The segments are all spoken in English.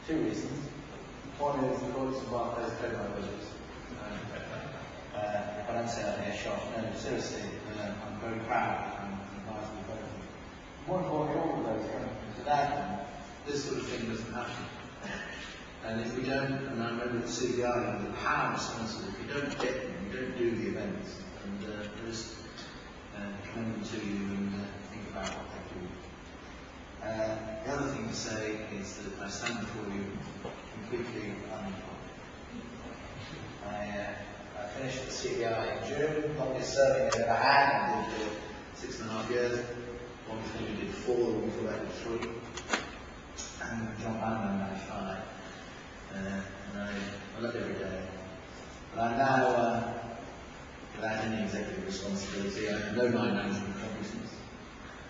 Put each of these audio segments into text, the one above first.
Two reasons. One is the courts of Barclays paid my budgets. If I don't say that here, shot. No, seriously, I'm very proud and advised with both of them. More importantly, all of those companies, without them, this sort of thing doesn't happen. And if we don't, and I remember at CDI, the power responsible, if you don't get them, you don't do the events. And just commend them to you and think about what they do. The other thing to say is that I stand before you completely unemployed. I finished at CDI in June, longest serving I ever had. I did 6.5 years. One before we did 4, one before I did 3. And John Bannerman managed 5. And I love every day. But I'm now, without any executive responsibility, I have no line management competence.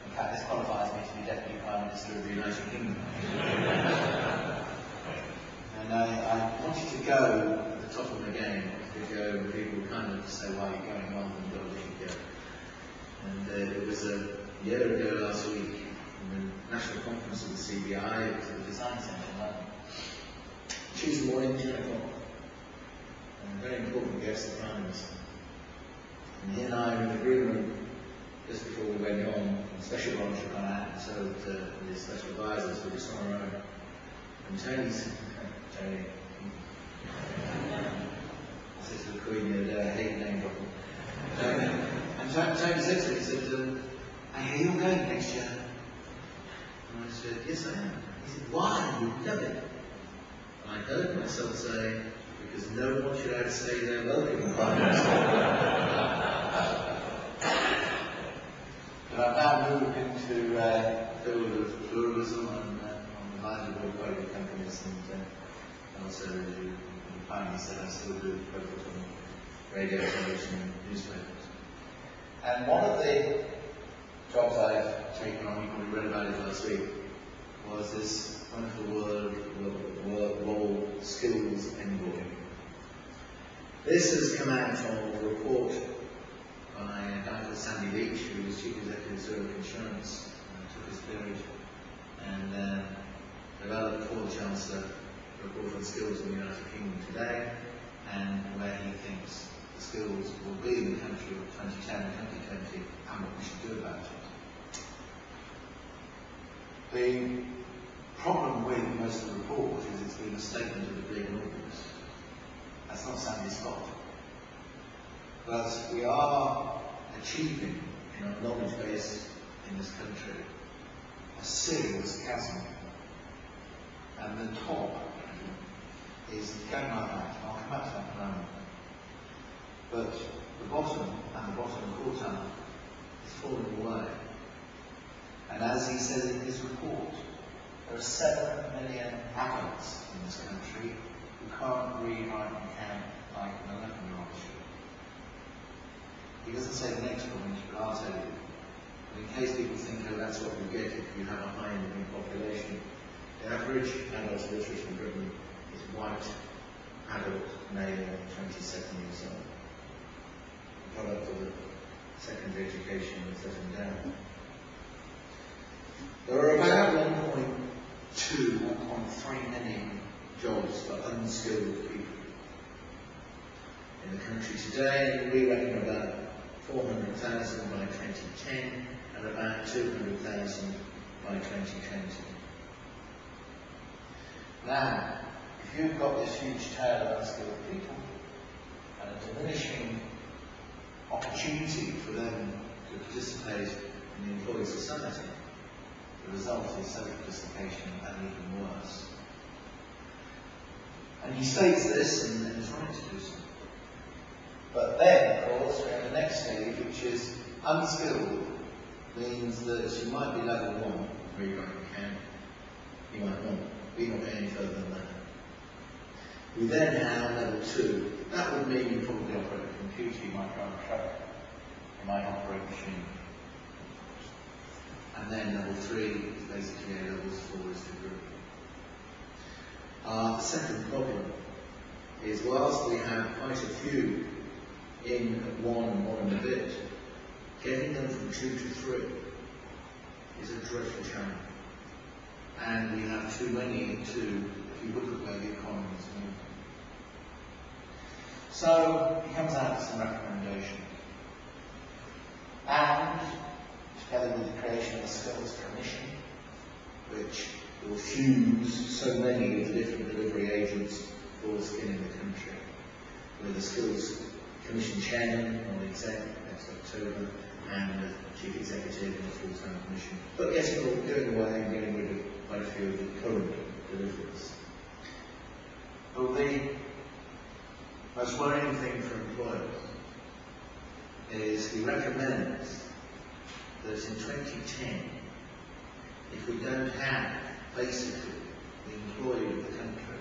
In fact, this qualifies me to be Deputy Prime Minister of the United Kingdom. And I wanted to go at the top of my game, to go and people kind of say, why are you going on and go, we should go. And it was a year ago last week, in the National Conference of the CBI, it was at the Design Centre in London. Tuesday morning, 10 o'clock. And a very important guest, the Prime Minister. And he and I were in the green room just before we went on, and special branch had gone out, and so the special advisors were just on our own. And Tony, this is the Queen the other day, I hate name dropping. And Tony said to me, he said, I hear you're going next year. And I said, yes I am. He said, why? You love it. And I heard myself say, because no one should outstay their welcome, Prime Minister. But I've now moved into the field of pluralism and on the line of both radio companies and also, as you finally said, I still do focus on radio, television and newspapers. And one of the jobs I've taken on, you probably read about it last week, was this wonderful role, skills envoy. This has come out of a report by a guy called Sandy Leach, who was Chief Executive of Zurich Insurance, took his period and developed for the Chancellor a report on skills in the United Kingdom today and where he thinks the skills will be in the country of 2010 and 2020 and what we should do about it. The problem with most of the report is it's been a statement of the big movements. That's not Sandy's fault. But we are achieving, in our knowledge base in this country, a serious chasm. And the top is going like that. I'll come back to that in a moment. But the bottom and the bottom quartile is falling away. And as he says in his report, there are 7 million adults in this country who can't read, write and count like an 11-year-old should. He doesn't say the next point, but I'll tell you. But in case people think, oh, that's what you get if you have a high income population, the average adult literacy in Britain is white, adult, male, 27 years old. The product of a secondary education and settling down. There are about 1.2, 1.3 million jobs for unskilled people in the country today. We reckon about 400,000 by 2010 and about 200,000 by 2020. Now, if you've got this huge tail of unskilled people and a diminishing opportunity for them to participate in the employee society, the result is self-dislocation and even worse. And he states this, and is right to do so. But then, of course, we're in the next stage, which is unskilled, means that you might be level 1, where you can. You might not be any further than that. We then have level 2. That would mean you probably operate a computer, you might drive a truck, you might operate a machine. And then level 3 is basically A levels, 4 is degree. The second problem is, whilst we have quite a few in 1 and a bit, getting them from 2 to 3 is a dreadful challenge. And we have too many in 2, you look at where the economy is moving. So he comes out with some recommendations. And together with the creation of a skills commission, which will fuse so many of the different delivery agents for skin in the country, with the skills commission chairman on the exec next October, and the chief executive and the full-time commission. But yes, we're going away and getting rid of quite a few of the current deliverers. But the most worrying thing for employers is he recommends that in 2010, if we don't have basically the employee of the country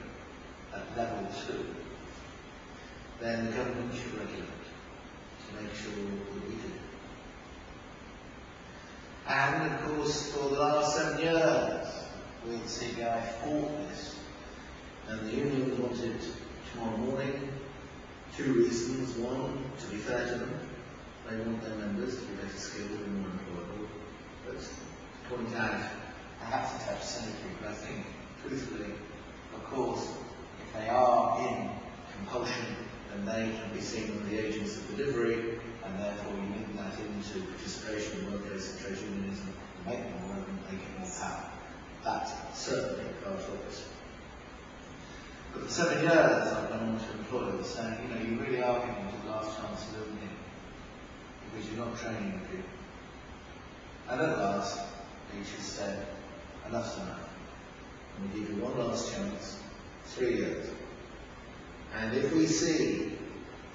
at level 2, then the government should regulate to make sure that we do. And of course, for the last 7 years, the CBI fought this, and the unions wanted tomorrow morning 2 reasons. One, to be fair to them, they want their members to be better skilled and more employable. But to point out, perhaps a touch cynically, but I think truthfully, of course, if they are in compulsion, then they can be seen as the agents of delivery, and therefore you link that into participation in workplace and trade unionism, make them more relevant, make it more power. That's certainly part of it. But for 7 years I've gone on to employers saying, you know, you really are giving to the last chance of living here, because you're not training the people. And at last, each has said, enough's enough. And we give you one last chance, 3 years. And if we see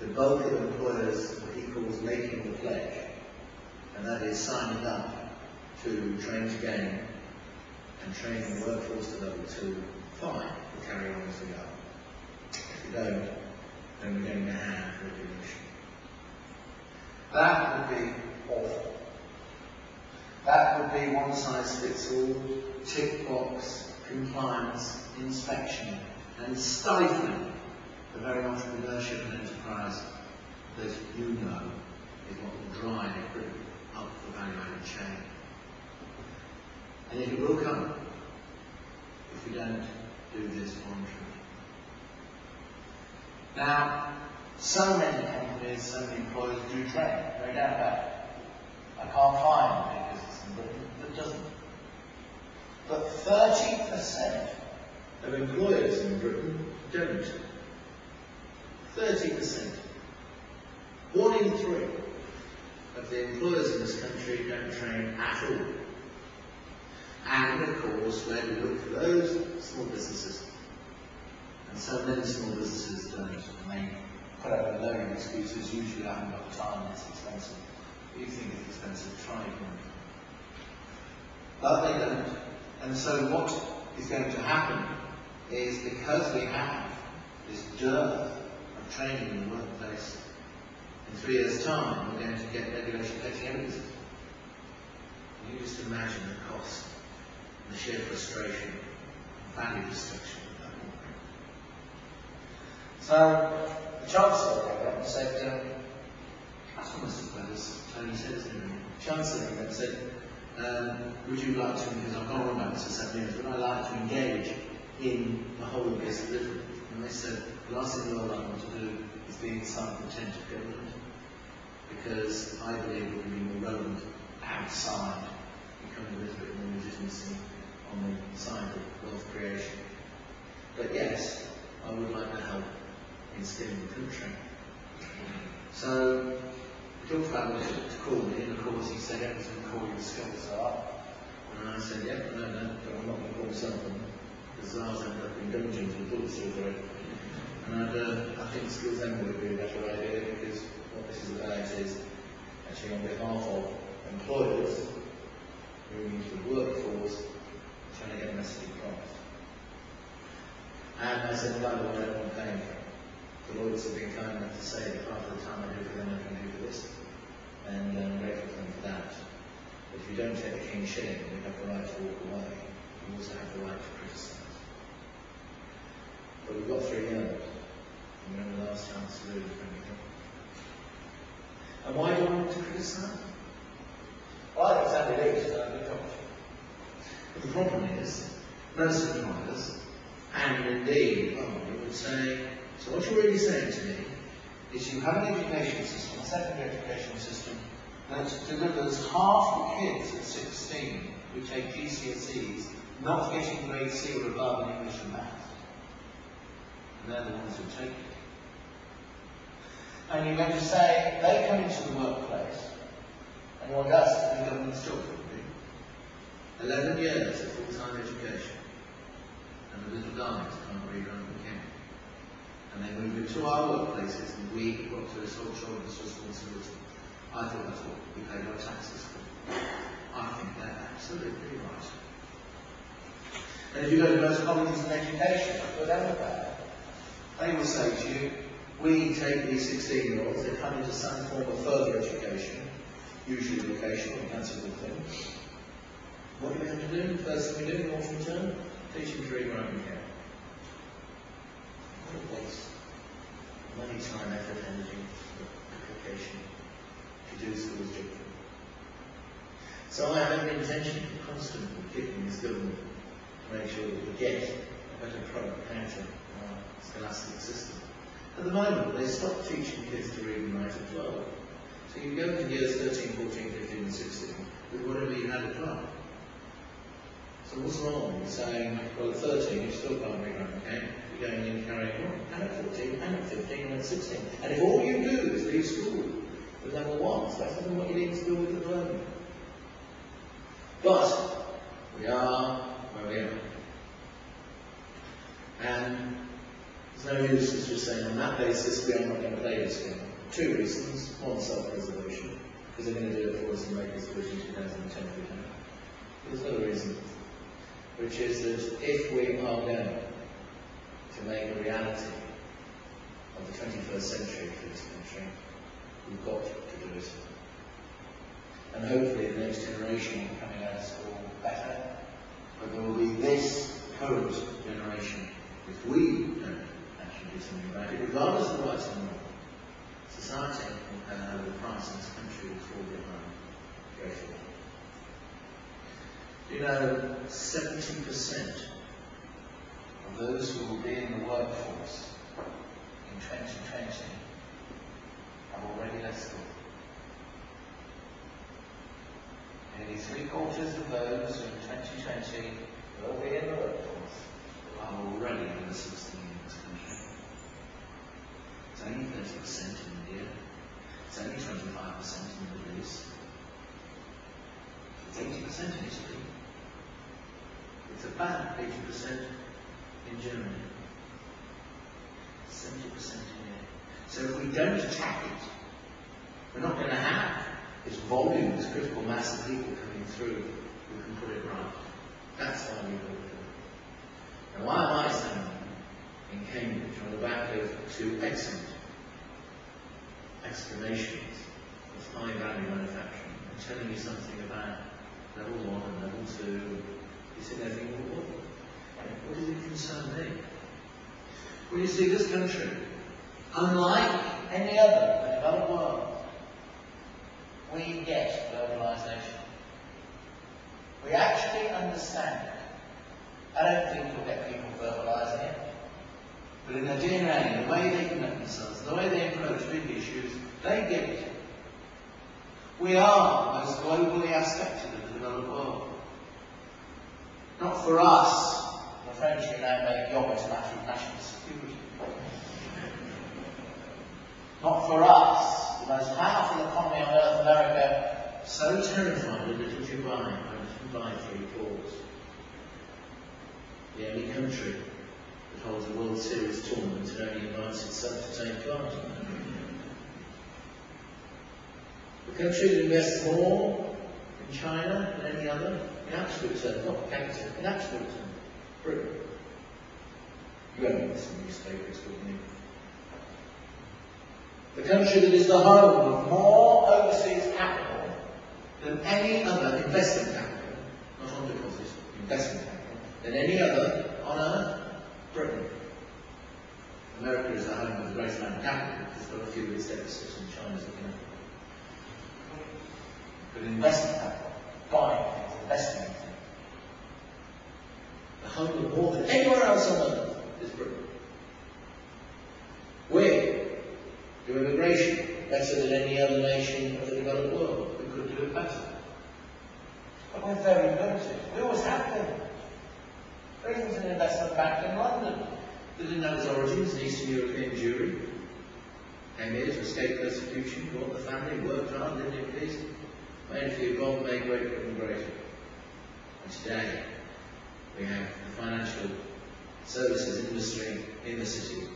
the bulk of employers and people's making the pledge, and that is signing up to train to gain and training the workforce to level 2, fine, we'll carry on as we are. If you don't, then we're going to have regulation. That would be awful. That would be one size fits all, tick box, compliance, inspection, and stifling the very entrepreneurship and enterprise that you know is what will drive Britain up the value-added chain. And it will come if we don't do this voluntarily. Now, so many companies, so many employers do train, no doubt about it. I can't find a business in Britain that doesn't. But 30% of employers in Britain don't. 30%. 1 in 3 of the employers in this country don't train at all. And of course, where do we look for those? Small businesses. And so many small businesses don't. And they put up a load of excuses. Usually I haven't got the time, it's expensive. If you think it's expensive, try it. But they don't. And so what is going to happen is, because we have this dearth of training in the workplace, in 3 years' time we're going to get regulation affecting every business. You just imagine the cost, and the sheer frustration, and value destruction of that will bring. So the Chancellor came up and said, that's almost as bad as Tony said, isn't it? The Chancellor came up and said, would you like to, because I've gone on about this for 7 years, would I like to engage in the whole of this delivery? And they said, the last thing in the world I want to do is be inside the tent of government, because I believe it will be more relevant outside, becoming a little bit more legitimacy on the side of wealth creation. But yes, I would like to help in skilling the country. So we talked about what to call me, and of course he said, everyone's going to call you a skills czar. And I said, yeah, no, but I'm not going to call myself one, because czars end up in dungeons with bullets through it. And I think skills M would be a better idea, because what this is about is actually on behalf of employers moving to the workforce, trying to get a message across. And I said, by the way, I don't want paying for it. The lawyers have been kind enough to say that half of the time I do for them, I can do for this. And I'm grateful to them for that. But if you don't take the king's shilling, you have the right to walk away. You also have the right to criticise. But we've got 3 years. And we're in the last chance to do anything. And why do I want to criticise? Well, I think Sandy Lee's done a good job. But the problem is, most employers And indeed, well, you would say, so what you're really saying to me is you have an education system, a secondary education system, that delivers half the kids at 16 who take GCSEs not getting grade C or above in English and maths. And they're the ones who take it. And you're going to say, they come into the workplace, and you want us to be government's children, 11 years of full-time education, and the little darlings can't read or understand. And they move into our workplaces, and we have got to this whole children's responsibility. I thought that's what we paid our taxes for. I think they're absolutely right. And if you go to most colleges in education, whatever that, they will say to you, we take these 16-year-olds, they come into some form of further education, usually vocational, and that's a good thing. What do we have to do? The first thing we do in the autumn term? Teach them to read, write and count. What a waste. Money, time, effort, energy, application to do schools differently. So I have the intention of constantly kicking this government to make sure that we get a better product out of our scholastic system. At the moment, they stop teaching kids to read and write at 12. So you go into years 13, 14, 15 and 16 with whatever you had at 12. So what's wrong with saying, well, at 13 you still can't read and write, okay? You're going in carrying on, and at 14, and at 15, and at 16. And if all you do is leave school with level 1, so that's not what you need to do with at the moment. But we are where we are. And there's no use in just saying on that basis we are not going to play this game. Two reasons. One, self-preservation, because they're going to do it for us and make us do it in 2010 if we can. There's another reason, which is that if we are going to make a reality of the 21st century for this country, we've got to do it. And hopefully the next generation will be coming out of school better, but there will be this current generation, if we don't actually do something about it, regardless of what's in wrong, society and the price in this country will fall behind greatly. You know, 70% of those who will be in the workforce in 2020 have already left school. Nearly 3/4 of those in 2020 will be in the workforce are already over 16 in this country. It's only 30% in India. It's only 25% in the Middle East. It's 80% in Italy. It's about 80% in Germany. 70% in India. So if we don't attack it, we're not going to have this volume, this critical mass of people coming through who can put it right. That's why we will do it. Now, why am I standing in Cambridge on the back of two excellent explanations of high value manufacturing and telling you something about level 1 and level 2? You sit there thinking, well, what does it concern me? Well, you see, this country, unlike any other in the developed world, we get globalisation. We actually understand it. I don't think you'll get people verbalising it. But in their DNA, the way they conduct themselves, the way they approach big issues, they get it. We are the most globally aspected of the developed world. Not for us, the French who now make yogurt a matter of national security. Not for us, the most powerful economy on earth, America, so terrified of little Dubai, by 3/4. The only country that holds a World Series tournament and only invites itself to take part. The country that invests more in China than any other, in absolute terms, not per capita, in absolute terms, Britain. You own this in newspapers, wouldn't you? The country that is the home of more overseas capital than any other investment capital, not on deposit, investment capital, than any other on earth, Britain. America is the home of the greatest amount of capital because there are a few of its deficits and China's looking at it. But investment capital, buying things, investing in things, the home of more than anywhere else on earth. is Britain. We do immigration better than any other nation of the developed world. We could do it better. But we're very good at it. We always have been. For instance, an investment bank in London that didn't know its origins, an Eastern European Jewry, came here to escape persecution, bought the family, worked hard, lived in peace, made a few bob, made Great Britain great. And today, we have the financial services industry in the city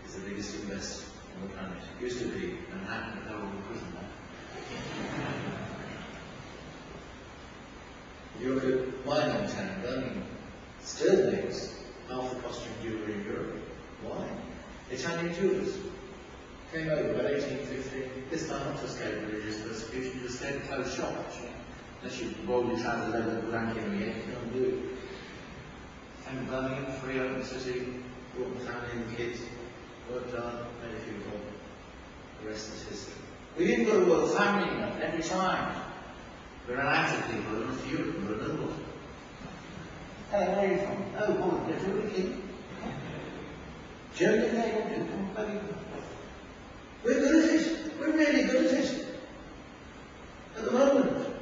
is the biggest investor on the planet. It used to be Manhattan, a horrible prison now. If you look at my hometown, Birmingham, still makes half the costume jewellery in Europe. Why? Italian jewellers came over about 1850. This time not to escape religious persecution, to escape a closed shop actually. Unless you roll your trousers over the blanket in the end, you can't do it. Came to Birmingham, free open city, brought the family and the kids, worked hard, made a few more. The rest is history. We've even got a world family every time. We're an out of people, we're not Europe, we're a little. Hello, where are you from? Oh, boy, they're really Germany, they will do, come very good. We're good at it. We're really good at it. At the moment,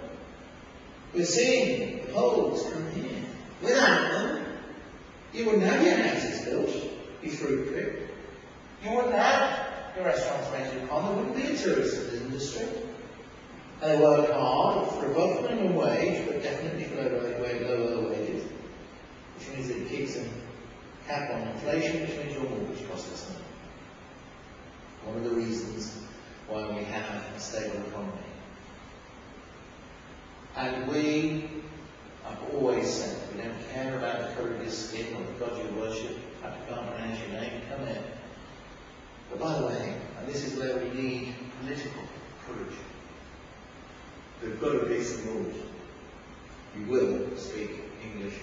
we're seeing the Poles come here. Without them, you wouldn't have your houses built, your fruit picked. You wouldn't have your restaurants rented upon. There wouldn't be a tourist industry. They work hard for above minimum wage, but definitely for lower wages, which means it keeps a cap on inflation, which means your mortgage costs us money. One of the reasons why we have a stable economy. And we have always said we don't care about the colour of your skin or the God you worship. I can't pronounce your name, come here. But by the way, and this is where we need political courage. There've got to be some rules. You will speak English.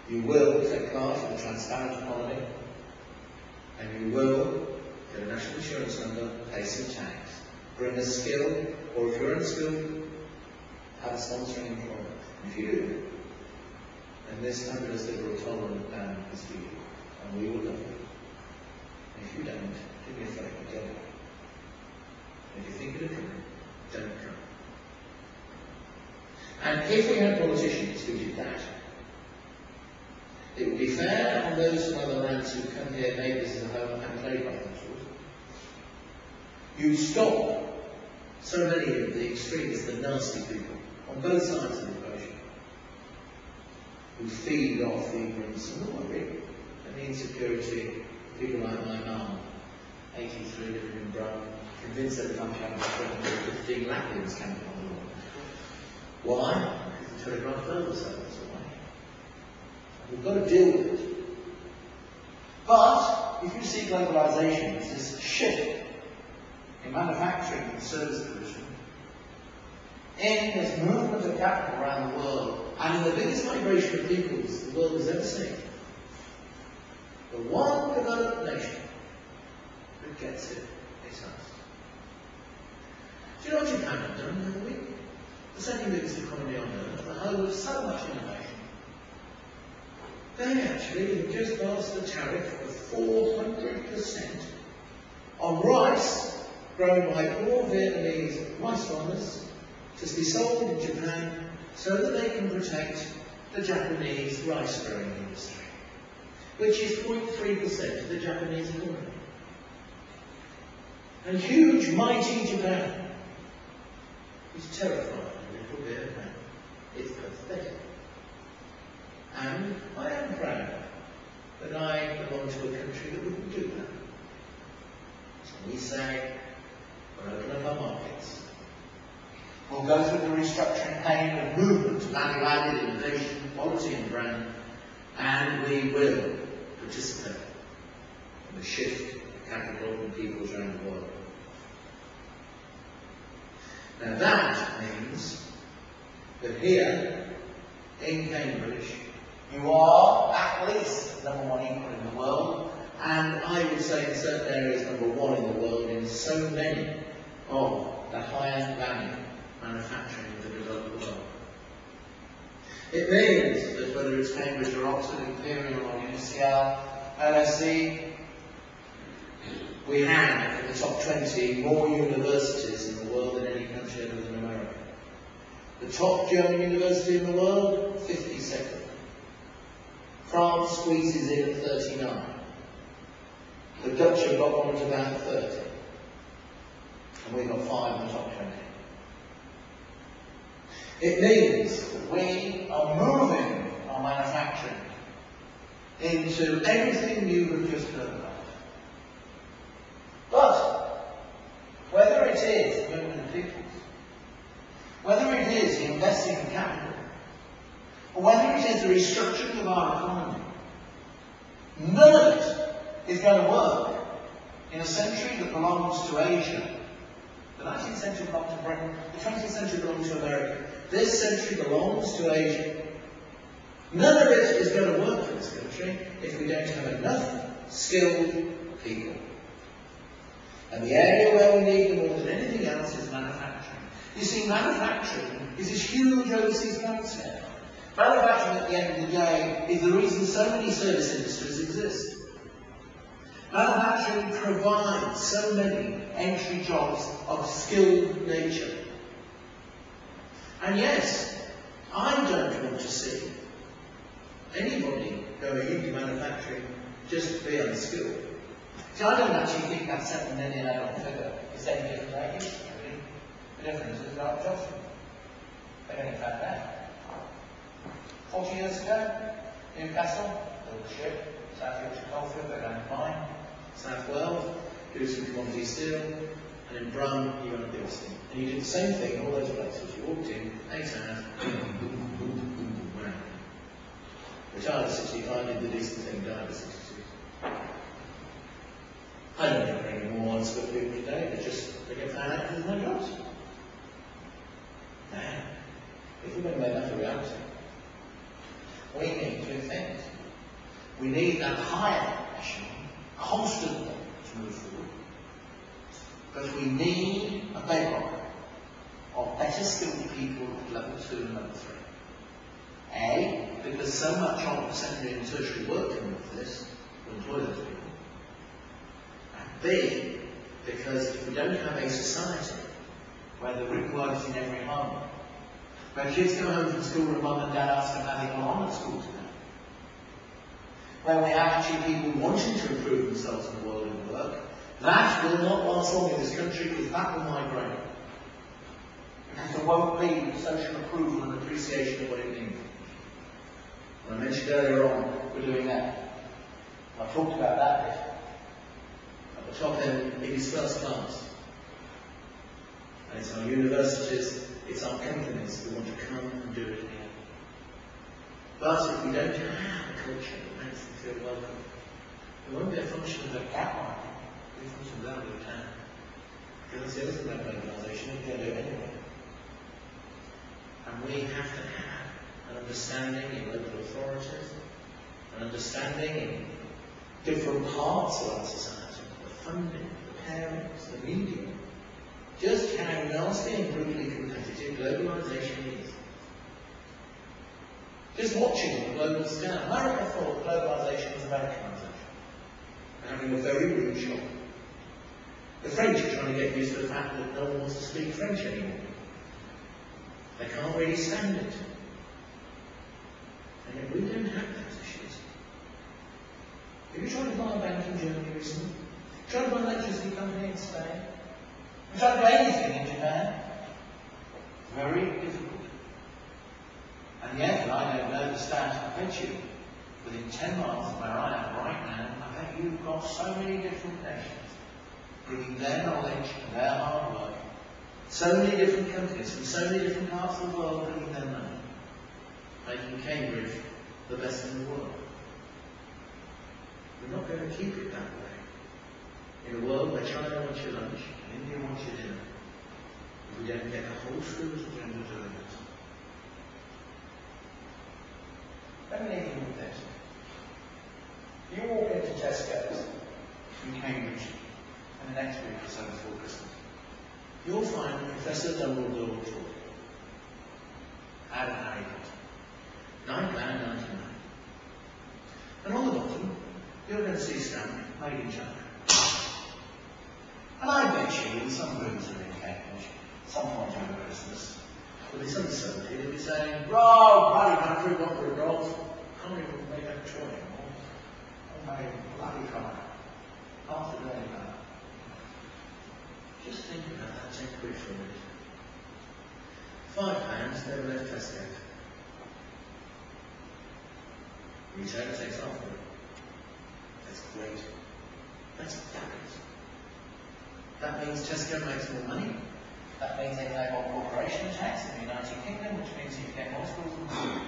You will take part in a transparent economy. And you will get a national insurance number, pay some tax, bring a skill, or if you're unskilled, have a sponsoring employment. If you do, then this fabulous liberal tolerant man is for you, and we will love you. And if you don't, do me a favour, don't. If you think it'll come, don't come. And if we had politicians who did that, it would be fair on those from other lands who come here, make this as a home, and play by those rules. You'd stop so many of the extremists, the nasty people, on both sides of the equation, who feed off the ignorance and the worry and the insecurity of people like my mum, 83, living in Brighton, convinced every time she had a friend that 15 Latvians camping on the wall. Why? Because the Telegraph told us that. We've got to deal with it. But if you see globalisation as this shift in manufacturing and service provision, in this movement of capital around the world, and in the biggest migration of peoples the world has ever seen, the one developed nation that gets it is us. Do you know what Japan have done the other week? The second biggest economy on earth, the home of so much innovation. They actually have just passed a tariff of 400% on rice grown by poor Vietnamese rice farmers to be sold in Japan so that they can protect the Japanese rice growing industry, which is 0.3% of the Japanese economy. And huge, mighty Japan is terrified of little Vietnam. It's pathetic. And I am proud that I belong to a country that wouldn't do that. So we say, we'll open up our markets. We'll go through the restructuring pain of movement, value-added, innovation, quality and brand, and we will participate in the shift of capital and peoples around the world. Now that means that here, in Cambridge, you are at least number one equal in the world, and I would say in certain areas number one in the world in so many of the higher value manufacturing of the developed world. It means that whether it's Cambridge or Oxford, Imperial or UCL, LSE, we have in the top 20 more universities in the world than any country other than America. The top German university in the world, 52nd. France squeezes in at 39. The Dutch have got one at about 30. And we've got 5 in the top 20. It means that we are moving our manufacturing into everything you have just heard about. But whether it is the movement of peoples, whether it is investing in capital, or whether it is the restructuring of our economy, none of it is going to work in a century that belongs to Asia. The 19th century belonged to Britain, the 20th century belongs to America. This century belongs to Asia. None of it is going to work for this country if we don't have enough skilled people. And the area where we need them more than anything else is manufacturing. You see, manufacturing is this huge overseas concept. Manufacturing, at the end of the day, is the reason so many service industries exist. Manufacturing provides so many entry jobs of skilled nature. And yes, I don't want to see anybody going into manufacturing just to be unskilled. See, I don't actually think that 7 million adult figure is any different than it used to be. The difference is about jobs. They only found out. 40 years ago, Newcastle, build a ship, South Yorkshire Coalfield, go down to mine, South Wales, do some commodity steel, and in Brum, you run a big steam. And you did the same thing in all those places. You walked in, 8 hours, boom, boom, boom, boom, boom, boom, retired at 65, did the decent thing, died at 62. I don't think there are any more unskilled people today, they get found out because there's no jobs. Now, if we're going to make that a reality, we need 2 things. We need that higher echelon constantly to move forward. But we need a bedrock of better skilled people at level 2 and level 3. A, because so much of the secondary and tertiary work coming off this will employ those people. And B, because if we don't have a society where the root works in every home, where kids come home from school and mum and dad ask them how they got on at school today, where we have actually people wanting to improve themselves in the world of work, that will not last long in this country because that will migrate. Because there won't be social approval and appreciation of what it means. And I mentioned earlier on, we're doing that. I talked about that bit. At the top end, it is first class. And it's our universities, it's our companies who want to come and do it here. But if we don't have a culture that makes them feel welcome, it won't be a function of a gap market, it'll be a function of that of the town. Because that's the other thing about globalisation, you can do it anyway. And we have to have an understanding in local authorities, an understanding in different parts of our society, the funding, the parents, the media, just how nasty and brutally competitive globalisation is. Just watching on a global scale, America thought globalisation was Americanisation. They're having a very rude shock. The French are trying to get used to the fact that no one wants to speak French anymore. They can't really stand it. And yet we don't have those issues. Have you tried to buy a bank in Germany recently? Tried to buy an electricity company in Spain? Have you tried to buy anything in Japan? Very difficult. And yet, I don't know the stat, I bet you, within 10 miles of where I am right now, I bet you've got so many different nations bringing their knowledge and their hard work. So many different countries from so many different parts of the world bringing their money, making Cambridge the best in the world. We're not going to keep it that way. In a world where China wants your lunch and India wants your dinner, if we don't get the whole schools agenda doing it. Let me leave you with this. If you walk into Tesco's in Cambridge in the next week or so before Christmas, you'll find Professor Dumbledore talking out of Harry Potter. £9.99. you're going to see stamp made in China. And I bet you in some rooms are in Cambridge, some point over Christmas, with this uncertainty, they'll be saying, "Oh, bloody country, what for a dog? Can't even make that toy anymore. Oh my bloody cry. Half the day about." Just think about that 10 quid for a minute. £5 never left Tesco. Retailer takes half of it. That's great. That's fabulous. That means Tesco makes more money. That means they pay more corporation tax in the United Kingdom, which means you get more schools and schools.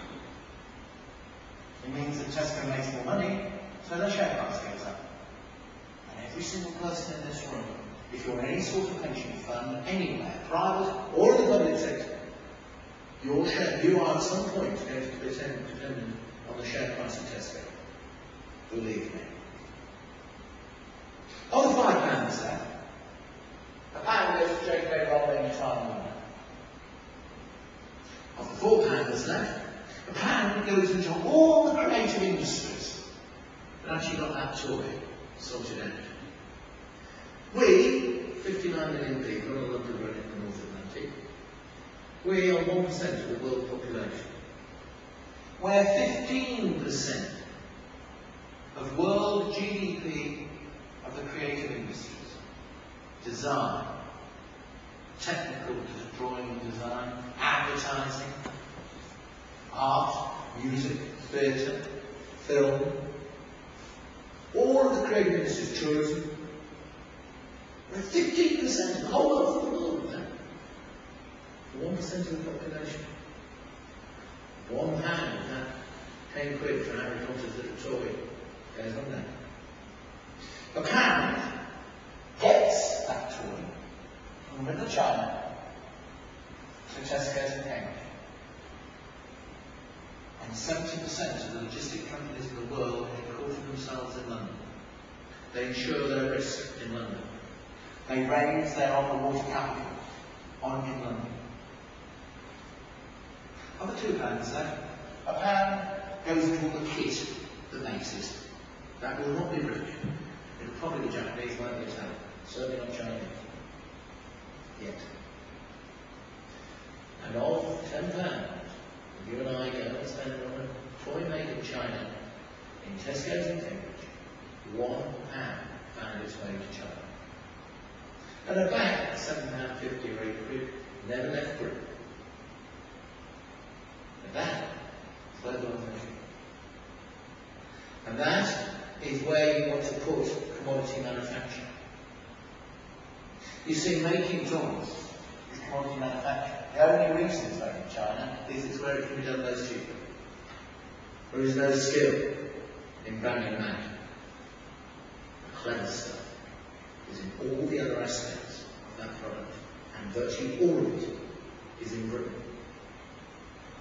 It means that Tesco makes more money, so their share price goes up. And every single person in this room, if you're in any sort of pension fund, anywhere, private or in the public sector, you are at some point going to be dependent on the share price of Tesco. Believe me. Of the £5 there, £1 goes to J.K. Rowling retirement. Of the £4 left, £1 goes into all the creative industries that actually got that toy sorted out. We, 59 million people on London and the North Atlantic, we are 1% of the world population. We're 15% of world GDP of the creative industries. Design, technical drawing and design, advertising, art, music, theatre, film, all of the creative industries, tourism. We're 15% of the whole of the world now. 1% of the population. £1 of that 10 quid for Harry Potter's little toy goes on there. £1 gets that toy from Middle China to Tesco's and Cambridge. And 70% of the logistic companies in the world headquarter themselves in London. They insure their risk in London. They raise their on-the-water capital in London. Of the £2 left, £1 goes into all the kit that makes it. That will not be British. It'll probably be Japanese, won't be Italian. Certainly not Chinese. Yet. And of £10, you and I go and spend on a toy made in China, in Tesco's and Cambridge, £1 found its way to China. And a bag, £7.50 or £8, never left Britain. And that is globalisation. And that is where you want to put commodity manufacture. You see, making toys is commodity manufacture. The only reason it's made in China is it's where it can be done most cheaply. There is no skill in banging them out. The clever stuff is in all the other aspects of that product, and virtually all of it is in Britain.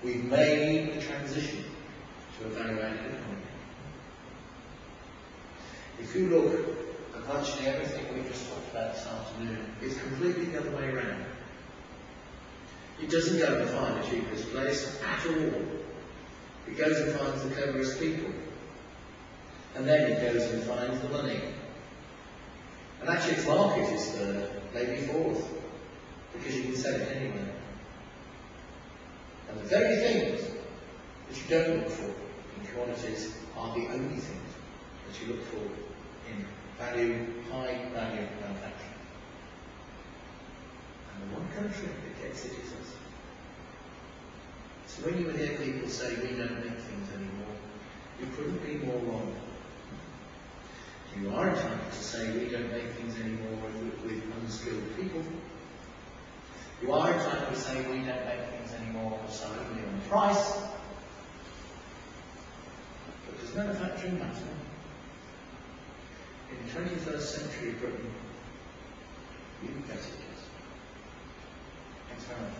We've made the transition to a value-added economy. If you look at virtually everything we've just talked about this afternoon, it's completely the other way around. It doesn't go and find the cheapest place at all. It goes and finds the cleverest people. And then it goes and finds the money. And actually its market is third, maybe fourth, because you can sell it anywhere. And the very things that you don't look for in commodities are the only things that you look for in high value manufacturing. And the one country that gets it is us. So when you hear people say we don't make things anymore, you couldn't be more wrong. You are entitled to say we don't make things anymore with unskilled people. You are entitled to say we don't make things anymore solely on price. But does manufacturing matter? In 21st century Britain, you bet it does. Thanks very much.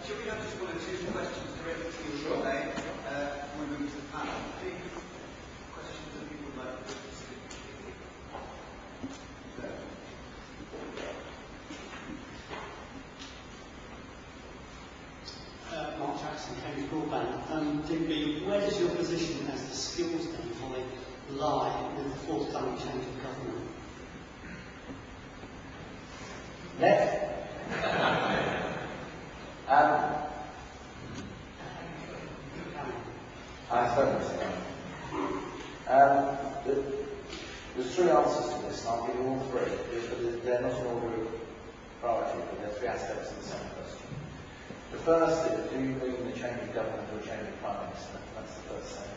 Should we have just one or two questions directly to you, Rob? broadband. Digby, where does your position as the skills envoy lie with the forthcoming change of government? Next. I suppose there's three answers to this, and I'll give you all three. They're not in order of priority, but they're three aspects of the same question. The first is, do you mean the change of government or a change of prime minister? That's the first thing.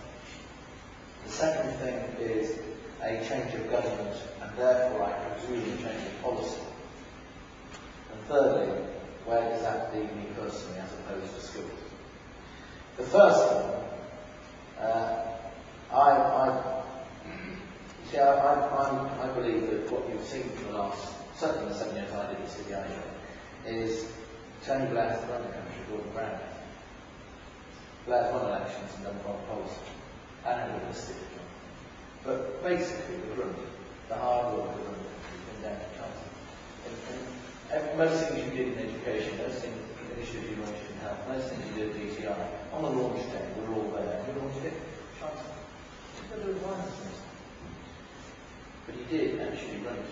The second thing is a change of government, and therefore I presume a change of policy. And thirdly, where does that leave me personally as opposed to schools? The first one, I believe that what you've seen for the last, certainly the 7 years I did the CBI job, is Tony Blair's run the country, Gordon Brown. Blair's won elections and done foreign policy. And a realistic job. But basically, the hard work of the room has been down to China. And most things you did in education, most things, initiatives you launched in health, most things you did at DTI, on the launch day, we're all there. You launched it, China. But he did actually run it.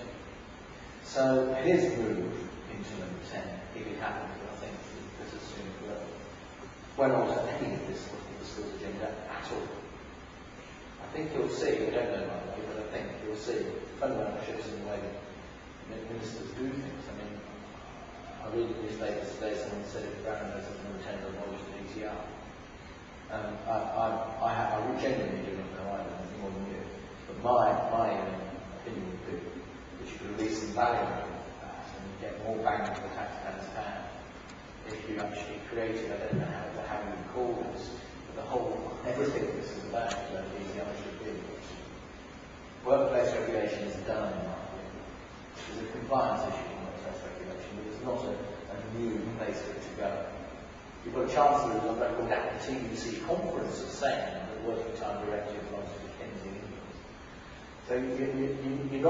So his move into number 10, if it happened, I think this is soon to grow, went on to any of this of the schools agenda at all. I think you'll see, I don't know by the way, but I think you'll see fundamental shifts in the way that ministers do things. I mean, I read the newspapers today, someone said if Brown knows that number 10 will abolish the DTI. I genuinely do not know either, anything more than you. But my opinion would be that you could release some value out of that and get more bang for the taxpayer's pound if you actually created, I don't know how you would call this, but the whole, everything this is about, where the DTI should be. Workplace regulation is done in my opinion. There's a compliance issue in workplace regulation, but it's not a new place for it to go. You've got a chancellor who's on record at the TUC conference of saying that the working time directive belongs to McKinsey in England. So you're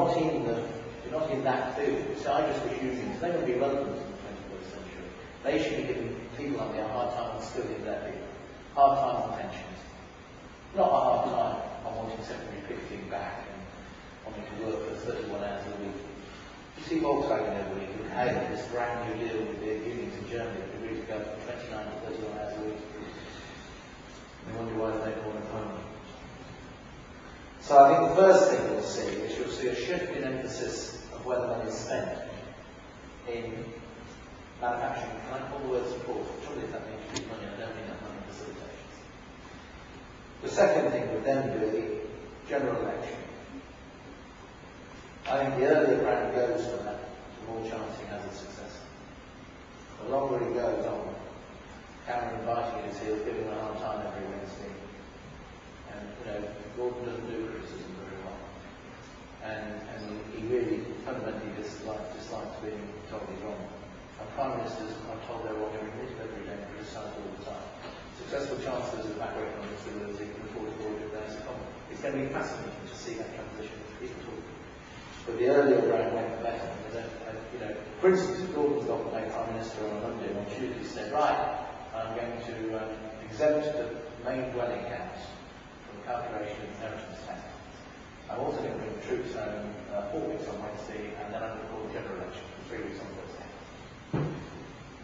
not in that field. So I just wish using it's never going to be relevant in the 21st century. They should be giving people like me a hard time on skilling their people, hard time on pensions, not a hard time on wanting secondary picketing back and wanting to work for 31 hours a week. You see Volkswagen every week who had this brand new deal with their unions in Germany that agreed to go from 29 to 31 hours a week. They wonder why they don't want to home. So I think the first thing you'll see is you'll see a shift in emphasis of where the money is spent in manufacturing. Can I call the word support? Surely if that means you keep money, I don't mean that money facilitations. The second thing would then be general election. I think the earlier Brown goes for that, the more chance he has of success. The longer he goes on, Cameron inviting his heels, giving him a hard time every Wednesday. And, Gordon doesn't do criticism very well. And he really fundamentally dislikes being told he's wrong. And Prime Ministers are told they're wrong every minute, every day, and criticised all the time. Successful chancellors of macroeconomic stability can afford to avoid their economy. It's going to be fascinating to see that transition. But the earlier Brown went the better. For instance, if Gordon's got the Prime Minister on a Monday and on Tuesday said, right, I'm going to exempt the main dwelling house from the calculation of inheritance tax. I'm also going to bring the troops home 4 weeks on Wednesday, and then I'm going to call the general election for 3 weeks on Thursday.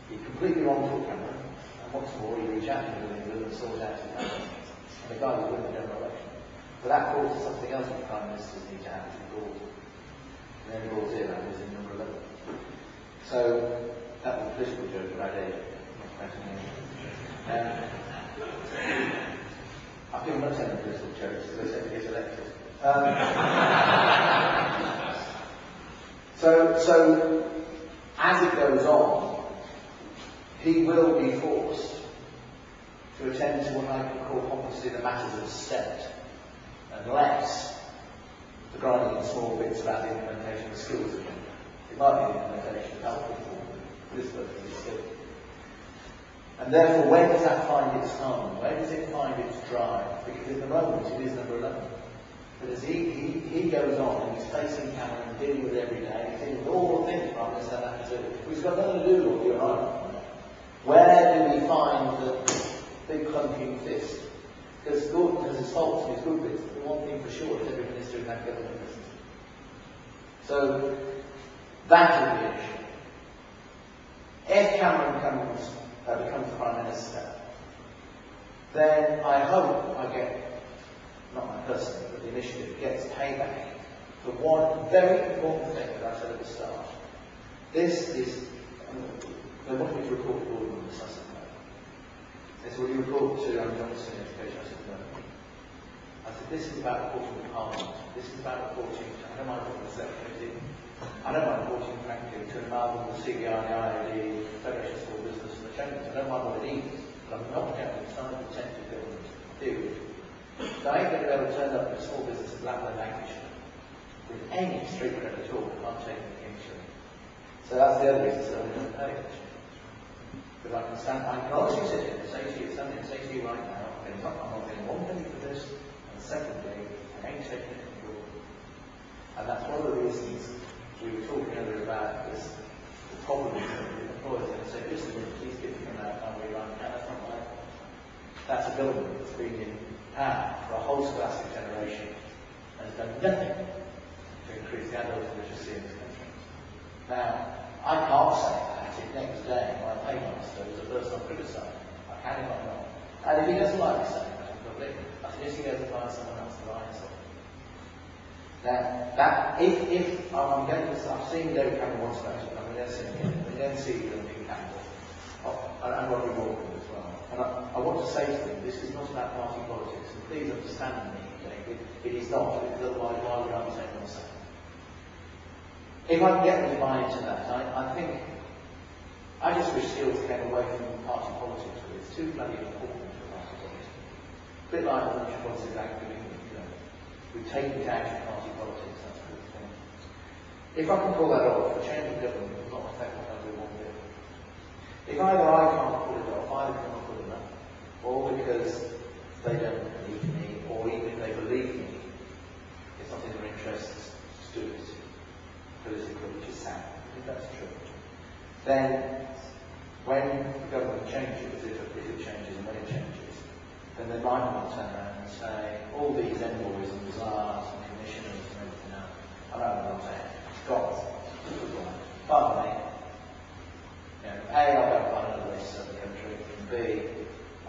He completely wrong to Cameron, and what's more, he reached out to England and sought out his cabinet. And the guy will win the general election. But that causes something else that Prime Ministers need to have, which is brought. And then brought in, that is in number 11. So, that was a political joke about Ada. I think I'm not telling political jokes, because I said he gets elected. So, as it goes on, he will be forced to attend to what I could call obviously the matters of state, unless the grinding in small bits about the implementation of the skills agenda. It might be the implementation of health reform, but it's perfectly still. And therefore, where does that find its home? Where does it find its drive? Because at the moment it is number 11. But as he goes on and he's facing Cameron, dealing with it every day, he's dealing with all the things Prime Minister has to do, which has got nothing to do with what you and I want. Where do we find the big clunky So that will be an issue. If Cameron becomes the Prime Minister, then I hope I get, not my personally, but the initiative gets payback for one very important thing that I said at the start. This is, they want me to report to all of them, I said no. They said, will you report to Johnson in Education? I said no. I said, this is about reporting to Parliament. This is about reporting, I don't mind reporting to the Select Committee. I don't mind reporting, frankly, to an amalgam of the CBI, the IOD, Federation of Small Business, and the Chambers. I don't mind what it is, but I'm not going to sign the attempted government theory. So I ain't going to be able to turn up at a small business in Blackburn, Lancashire with any street credit at all. I can't take the King's Street. So that's the other reason that I don't pay it. But I can honestly sit here and say to you, something and say to you right now, I'm not getting one penny for this, and secondly, I ain't taking it from you. And that's one of the reasons we were talking earlier about this, the problem with employers going to say, just a minute, please give me an outcome we run. That's not my fault. That's a government that's been in power for a whole scholastic generation and has done nothing to increase the adult literacy in this country. Now, I can't say that if next day my paymaster is the person I'm criticising. I can if I'm not. And if he doesn't like me saying that in public, I suggest he goes and find someone else to lie on. Now, if I'm going to, I've seen David Cameron once about it, I'm going to see him, and then see David Campbell, and Robbie Walker as well. And I want to say to them, this is not about party politics, and please understand me, David, it is not, because otherwise why would I be saying what I'm saying? If I can get them to buy into that, I think, I just wish Skills came away from party politics, but it's too bloody important for party politics. A bit like the National Politics Act of England, you know. We've taken it out of party politics, that's a good thing. If I can pull that off, the change of government will not affect what I do one bit. If either I can't pull it off, either cannot pull it off, or because they don't believe me, or even if they believe me, it's not in their interests to do it politically, which is sad. I think that's true. Then, when the government changes, if it changes and when it changes, then they might want to turn around and say, all these envoys and bazaars and commissioners and everything else, I don't know what I'm saying, Scots, pardon me, you know, A, I'll go and find another race in the country, and B,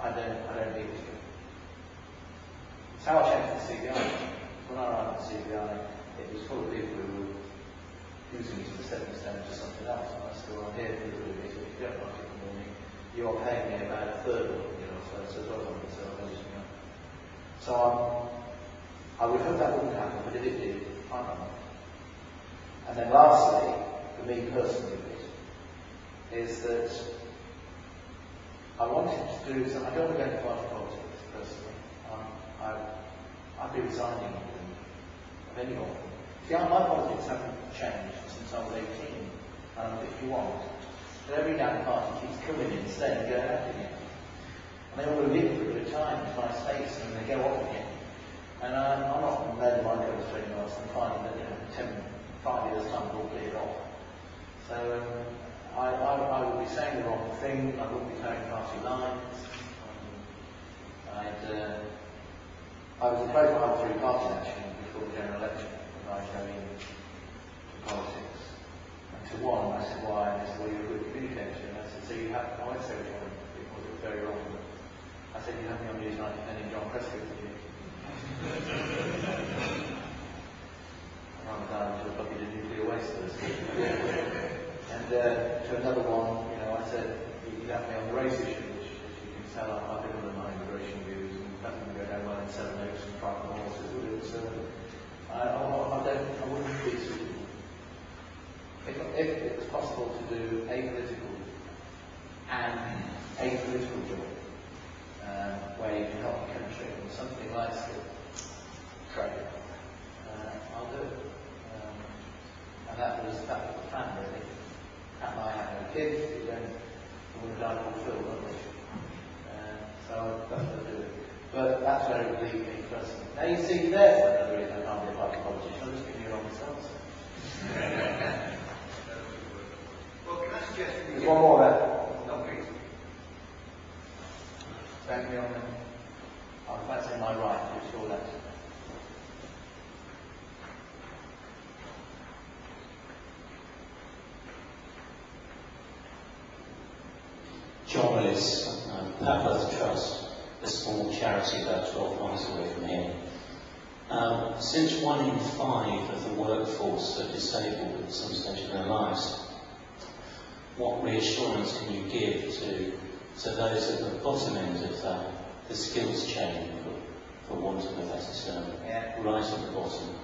I don't need to. It's how I changed the CBI. When I ran the CBI, it was full of people who were using it as a stepping stone to something else, and I said, well, I'm here for the reason. If you don't like it for me, you are paying me about a third of it, you know, so it's well on so I'll just go. So I would hope that wouldn't happen, but if it did, I don't know. And then lastly, for me personally, is that I wanted to do something. I don't want to go into party politics personally. I'd be resigning of anyone. See, my politics haven't changed since I was 18 and I'm 51. But every now and then the party keeps coming in, staying and going out again. And they all live for a bit of time, it's nice space, and they go off again. And I'm not letting mine go straight off. I'm finding that, you know, 5 years time will clear off. So I would be saying the wrong thing, I wouldn't be carrying party lines. I was afraid to have 3 parties actually before the general election. I go into politics. And to one, I said, why? And they said, well, you're a good communicator. And I said, so you have, I won't say which one, because it was very wrong. I said, you have me on News 90 and John Prescott to you. Rather than to a bucket of nuclear waste, so to speak. And to another one, you know, I said, you have me on the race issue, which you can tell, I've been on my immigration views, and that can go down well in 7 oaks and private horses. I wouldn't be suitable. If it was possible to do apolitical and apolitical job, where you can help the country in something like trade, I'll do it. And that was the plan really. Pat and I had no kids, we would have died fulfilled, wouldn't we? So that's what I do. But that's where it would lead me personally. Now you see, there's another reason I can't be a party politician. I'm just giving you a wrong answer. Well, can I suggest... There's one more there. No, please. Thank you on the... that's in my right, which is your left. is Papworth Trust, a small charity about 12 miles away from here. Since 1 in 5 of the workforce are disabled at some stage in their lives, what reassurance can you give to those at the bottom end of the skills chain, for want of a better term, right at the bottom?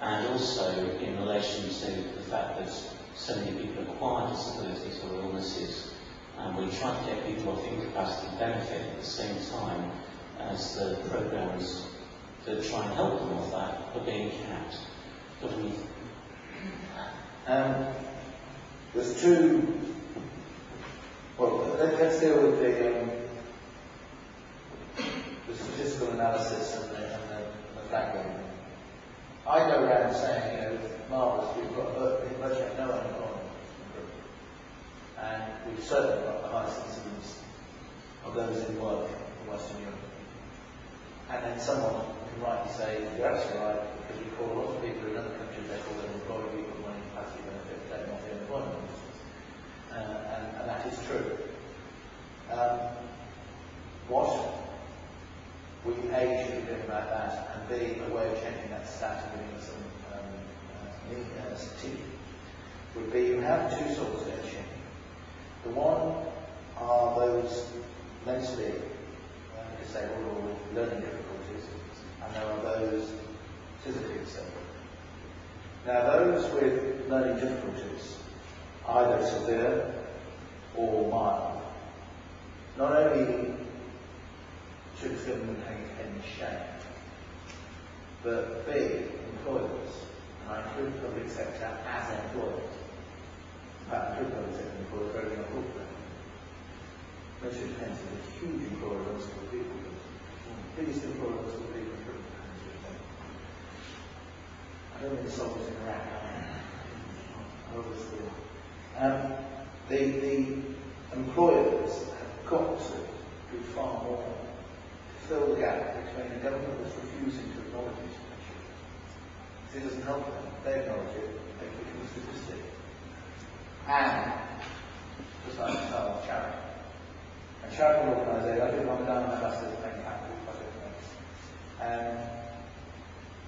And also in relation to the fact that so many people acquire disabilities or illnesses, and we try to get people off incapacity benefit at the same time as the programmes that try and help them off that are being capped. What do we think? There's two. Well, let's deal with the statistical analysis and the background. I go around saying, you know, it's marvellous, we've got virtually no unemployment in Britain. And we've certainly got the highest incidence of those in work in Western Europe. And then someone can rightly say, you're absolutely right, because we call a lot of people in other countries, they call them employed people with money capacity benefit, they're not the unemployment. And that is true. What we A, should be doing about that, and B, a way of changing that stat and giving us some teeth, would be you have two sorts of action. The one are those mentally disabled or with learning difficulties, and there are those physically disabled. Now, those with learning difficulties, either severe or mild, not only should the government hang its head in shame, but B, employers, and I include the public sector as employers. In fact, I include public sector employers very much all them. Military Defence is a huge employer of unskilled people. The biggest employer of unskilled people in Britain. I don't mean the soldiers in Iraq. The employers have got to do far more to fill the gap between a government that's refusing to acknowledge this issue. It doesn't help them. They acknowledge it, they become a statistic. And, just like the charity. And charitable organisation, I did one down ambassadors paying capital project notes. And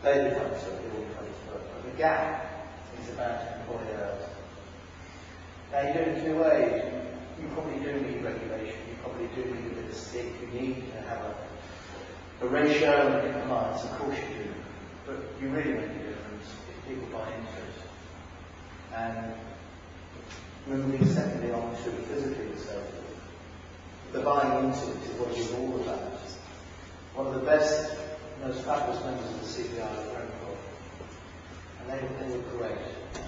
they become sort of all but the gap is about employers. Now you do it two ways. You probably do need regulation, you probably do need a bit of stick, you need to have a ratio and compliance, of course you do. But you really make a difference if people buy into it. And moving secondly on to physically disabled, the buying into it is what it's all about. One of the best, most fabulous members of the CBI are very cool. And they were great. I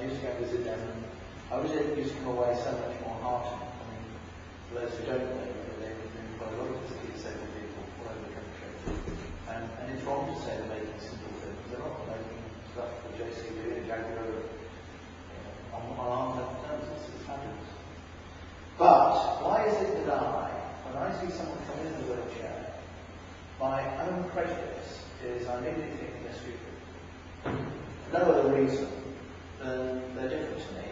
used to go and visit them, and I used to come away so much more heartened. I mean, for those who don't know, they've got a lot of physically disabled people all over the country. And it's wrong to say they're making simple things. They're not making stuff for JCB and Jaguar on arm's length terms. It's fabulous. But why is it that when I see someone come in a wheelchair, my own prejudice is I immediately think they're stupid. No other reason than they're different to me,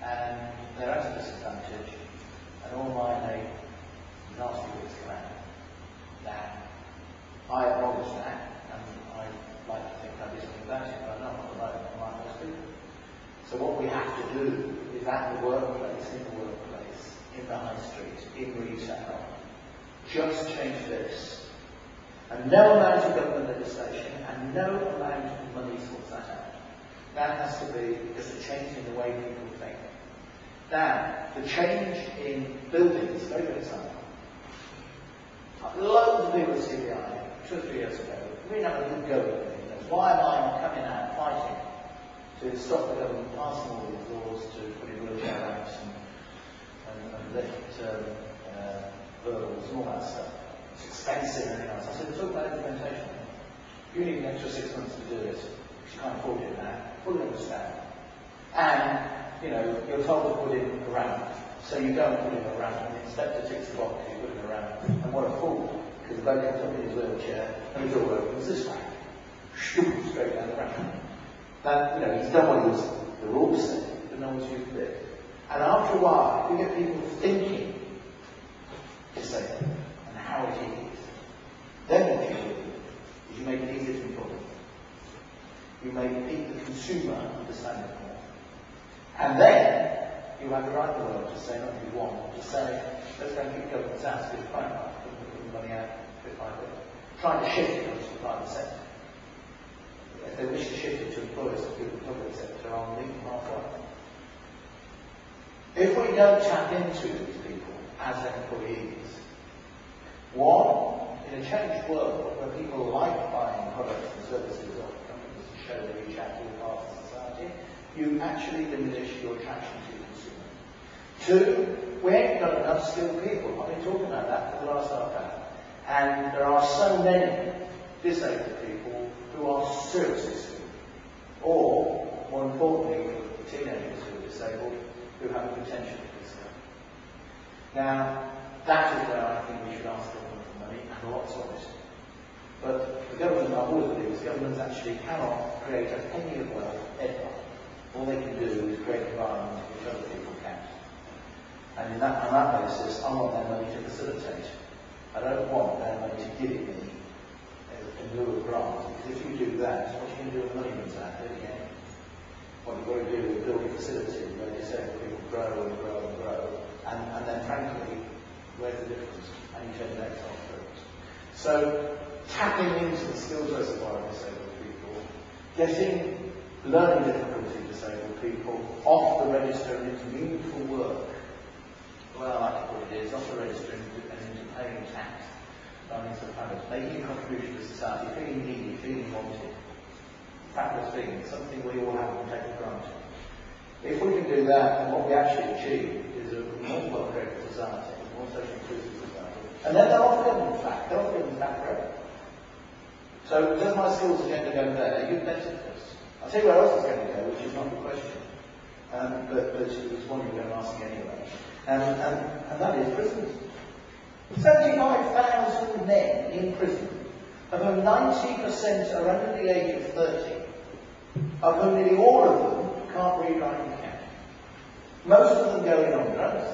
and they're at a disadvantage, and all my innate nasty bits come out. Now, I acknowledge that, and I like to think I do something about it, but I'm not like most people. So what we have to do is at the workplace, in the high street, in retail, just change this. And no amount of government legislation and no amount of money sorts that out. That has to be just a change in the way people think. Now, the change in buildings, very good example. Loads of people at CBI, 2 or 3 years ago, we have a good go at it. Why am I not coming out fighting to stop the government passing all these laws to put in wheelchair ramps and lift hurdles and all that stuff? It's expensive and everything else. I said, talk about implementation. You need an extra 6 months to do it. You can't afford it now. Fully understand. And, you know, you're told to put in a ramp. So you go and put in a ramp, and the inspector ticks the box, you put in a ramp. And what a fool. Because the bloke comes up in his wheelchair, and the door opens this way. Shoot, straight down the ramp. That, you know, he's done what the rules say, but no one's used it. And after a while, if you get people thinking disabled and how it is, then what you do is you make it easier to employ. You make the consumer understand it more. And then you have the right in the world to say, not if you want, to say, let's go and kick government's ass, give crime back, put the money out, bit by bit. Trying to shift it onto the private sector. If they wish to shift it to employers through the public sector, I'll meet them halfway. If we don't tap into these people as employees, one, in a changed world where people like buying products and services of companies to show they reach out to all parts of society, you actually diminish your attraction to the consumer. Two, we ain't got enough skilled people. I've been talking about that for the last half hour. And there are so many disabled people who are seriously skilled. Or, more importantly, for teenagers who are disabled, who have the potential to be skilled. Now, that is where I think we should ask government for money, and lots of it. But the government, I always believe, governments actually cannot create a penny of wealth ever. All they can do is create environments which other people can't. And on that basis, I want their money to facilitate. I don't want their money to give it me in lieu of grant. Because if you do that, what are you going to do when money runs out? Do it again. What you've got to do is build a facility where disabled people grow and grow and grow. And then frankly, where's the difference? And you turn the next one through. So, tapping into the skills reservoir of disabled people, getting learning difficulty disabled people off the register and into meaningful work. Well, I like what it is, off the register and into paying tax, earning some habits, making a contribution to society, feeling needed, feeling wanted. Fabulous thing, something we all have and take for granted. If we can do that, then what we actually achieve is a more well-created society, a more socially inclusive society. And then they're off government back, they're off government back forever. So, does my skills agenda go there? You'd better this. I'll tell you where else it's going to go, which is not the question. But it's one you're going to ask me anyway. And that is prisons. 75,000 men in prison, of whom 90% are under the age of 30, of whom nearly all of them can't read, write and count. Most of them go in on drugs.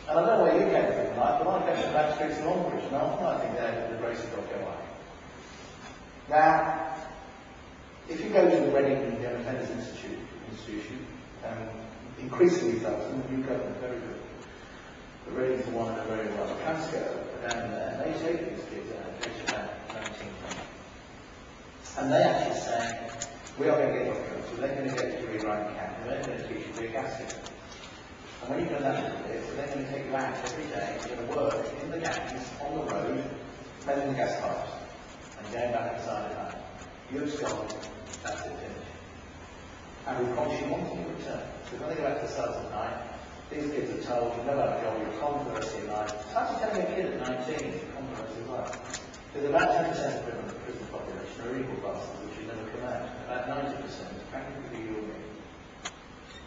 And I don't know where you came from tonight, but I came from back streets in Longbridge, and often I think they're the grace of God go away. Now, if you go to the Reading Young Offenders Institution, increasingly folks, and the new government very good. The Reading's the one I know very well. Transco are down there, and they take these kids out, age about 19, 20. And they actually say, we are going to get off drugs, so they're going to get you to rewrite and count, and they're going to teach you to be a gas fitter. And when you've done that little bit, so they're going to take you out every day, you're going to work in the gangs, on the road, smelling the gas pipes, and going back inside at night. You've gone, that's it, finish. And we promise you one thing in return. So when they go back to the cells at night, these kids are told, you know about a job, you're controversy in life. It's actually telling a kid at 19 it's a controversy as well. There's about 10% of the prison population are equal classes, which should never come out. About 90% practically you or me.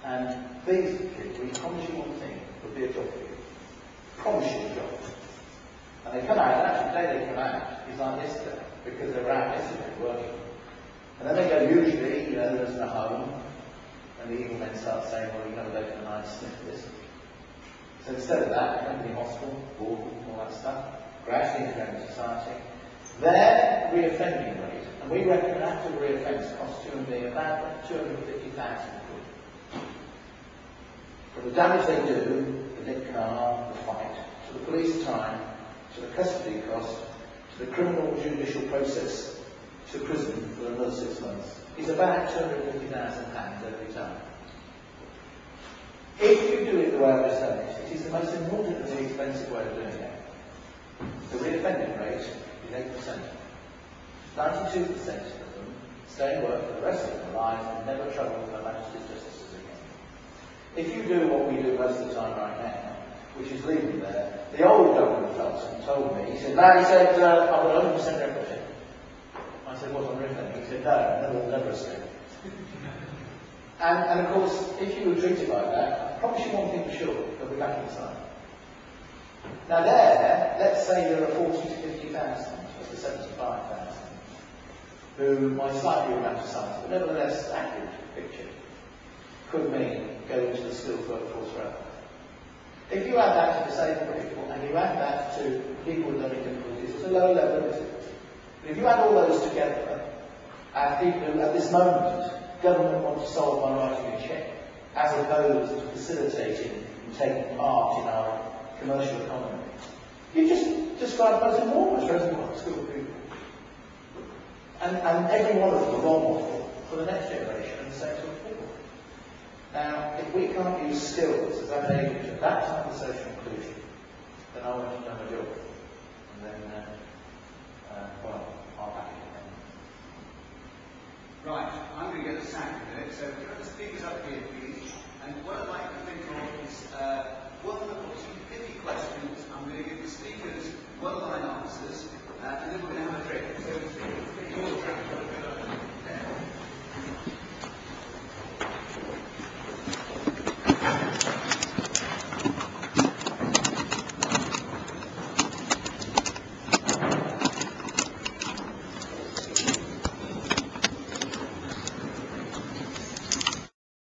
And these kids, we promise you one thing, there'll be a job for you. Promise you a job. And they come out, and actually the day they come out is like yesterday, because they were out yesterday working. And then they go, usually, there's a home, and the evil men start saying, well, you know, they can night sniff this. So instead of that, company hospital, boardroom, all that stuff, gradually integrating society, their reoffending rate, and we reckon an active reoffence costs human being about 250,000 quid. From the damage they do, the nick car, the fight, to the police time, to the custody cost, to the criminal judicial process, to prison for another 6 months, is about £250,000 every time. If you do it the way I've just done it, it is the most inordinately expensive way of doing it. The reoffending rate is 8%. 92% of them stay in work for the rest of their lives and never trouble Her Majesty's justices again. If you do what we do most of the time right now, which is leave them there, the old government fellow told me, he said, I've got 100% record check. I said, what's on reoffending? He said, no, never escape. And of course, if you were treated like that, I promise you one thing for sure, they'll be back inside. Now there, let's say there are 40 to 50,000 of the 75,000 who might slightly romanticize, but nevertheless accurate picture, could mean go into the skilled workforce forever. If you add that to disabled people, and you add that to people with learning difficulties, it's a low level of it. But if you add all those together, and people who at this moment, government want to solve by writing a cheque, as opposed to facilitating and taking part in our commercial economy, you just describe those enormous reservoir of skilled people. And every one of them a role model for the next generation and the same sort of people. Now, if we can't use skills as an agent of that type of social inclusion, then I want to know my job.